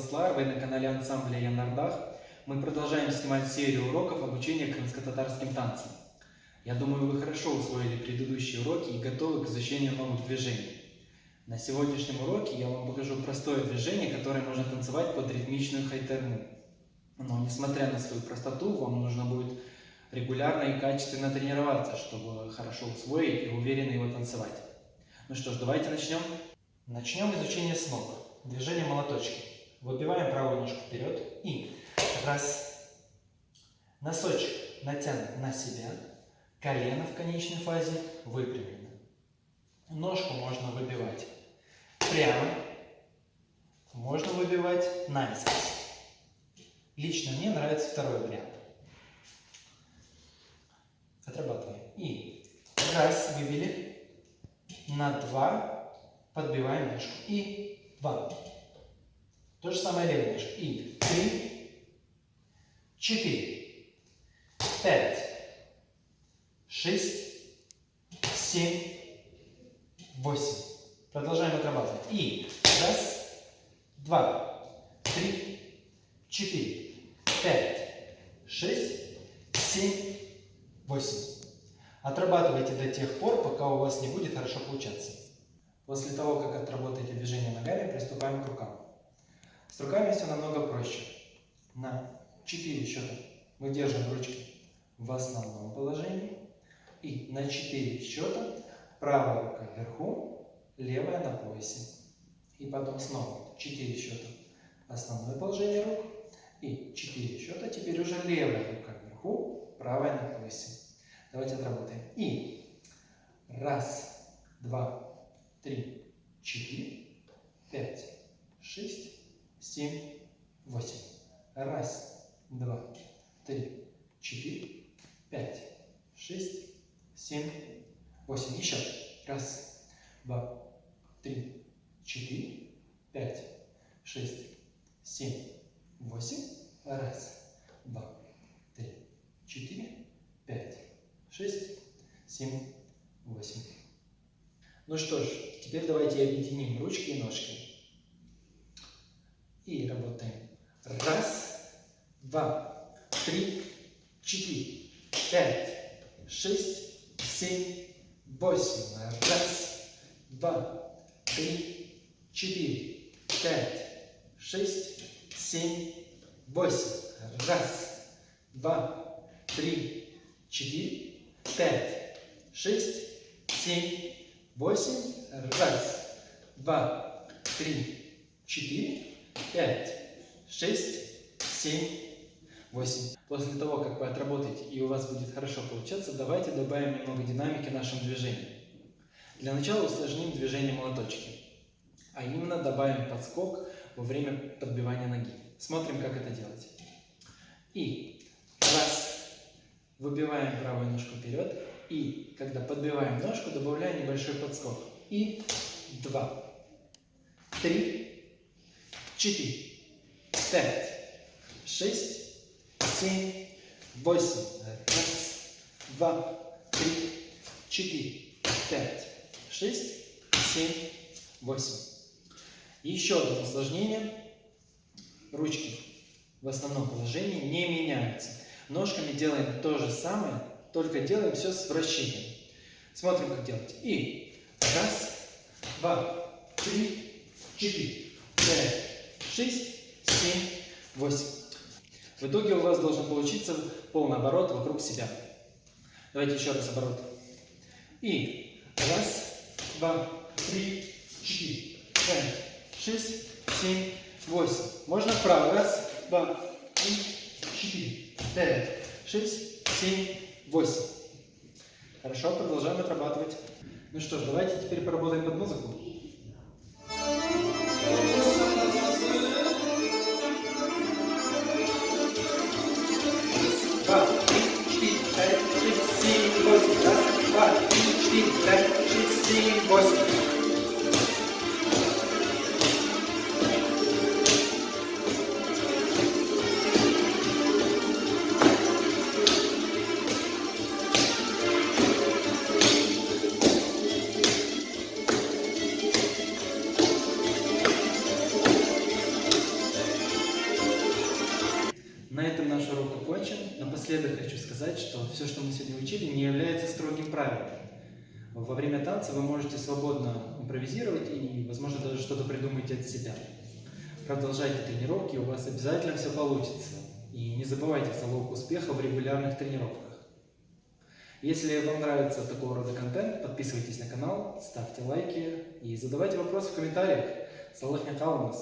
Святослав, вы на канале ансамбля Янардах. Мы продолжаем снимать серию уроков обучения крымско-татарским танцам. Я думаю, вы хорошо усвоили предыдущие уроки и готовы к изучению новых движений. На сегодняшнем уроке я вам покажу простое движение, которое можно танцевать под ритмичную хайтерму. Но несмотря на свою простоту, вам нужно будет регулярно и качественно тренироваться, чтобы хорошо усвоить и уверенно его танцевать. Ну что ж, давайте начнем. Начнем изучение с ног. Движение молоточки. Выбиваем правую ножку вперед и раз. Носочек натянут на себя. Колено в конечной фазе выпрямлено. Ножку можно выбивать прямо. Можно выбивать наискось. Лично мне нравится второй вариант. Отрабатываем. И раз, выбили. На 2 подбиваем ножку. И 2. То же самое левая ножка. И 3, 4, 5, 6, 7, 8. Продолжаем отрабатывать. И раз, 2, 3, 4, 5, 6, 7, 8. Отрабатывайте до тех пор, пока у вас не будет хорошо получаться. После того, как отработаете движение ногами, приступаем к рукам. С руками все намного проще. На 4 счета мы держим ручки в основном положении. И на 4 счета правая рука вверху, левая на поясе. И потом снова 4 счета основное положение рук. И 4 счета теперь уже левая рука вверху, правая на поясе. Давайте отработаем. И раз, 2, 3, 4, 5, 6, 7, 8. Раз, 2, 3, 4, 5, 6, 7, 8. Еще. Раз, 2, 3, 4, 5, 6, 7, 8. Раз, 2, 3, 4, 5, 6, 7, 8. Ну что ж, теперь давайте объединим ручки и ножки. И работаем. Раз, 2, 3, 4, 5, 6, 7, 8. Раз, 2, 3, 4, 5, 6, 7, 8. Раз, 2, 3, 4, 5, 6, 7, 8. Раз, 2, 3, 4, 5, 6, 7, 8. После того, как вы отработаете и у вас будет хорошо получаться, давайте добавим немного динамики нашим движениям. Для начала усложним движение молоточки. А именно добавим подскок во время подбивания ноги. Смотрим, как это делать. И раз. Выбиваем правую ножку вперед. И когда подбиваем ножку, добавляем небольшой подскок. И 2, 3, 4, 5, 6, 7, 8. Раз, 2, 3, 4, 5, 6, 7, 8. Еще одно усложнение. Ручки в основном положении не меняются. Ножками делаем то же самое, только делаем все с вращением. Смотрим, как делать. И раз, 2, 3, 4, 5, 6, 7, 8. В итоге у вас должен получиться полный оборот вокруг себя. Давайте еще раз оборот. И раз, 2, 3, 4, 5, 6, 7, 8. Можно вправо. Раз, 2, 3, 4, 5, 6, 7, 8. Хорошо, продолжаем отрабатывать. Ну что ж, давайте теперь поработаем под музыку. Два, 3, 4, 5, 6, 7, 8. Раз, 2, 3, 4, 5, 6, 7, 8. напоследок хочу сказать, что все, что мы сегодня учили, не является строгим правилом. Во время танца вы можете свободно импровизировать и, возможно, даже что-то придумать от себя. Продолжайте тренировки, у вас обязательно все получится. И не забывайте залог успеха в регулярных тренировках. Если вам нравится такого рода контент, подписывайтесь на канал, ставьте лайки и задавайте вопросы в комментариях. Салах Михайловна.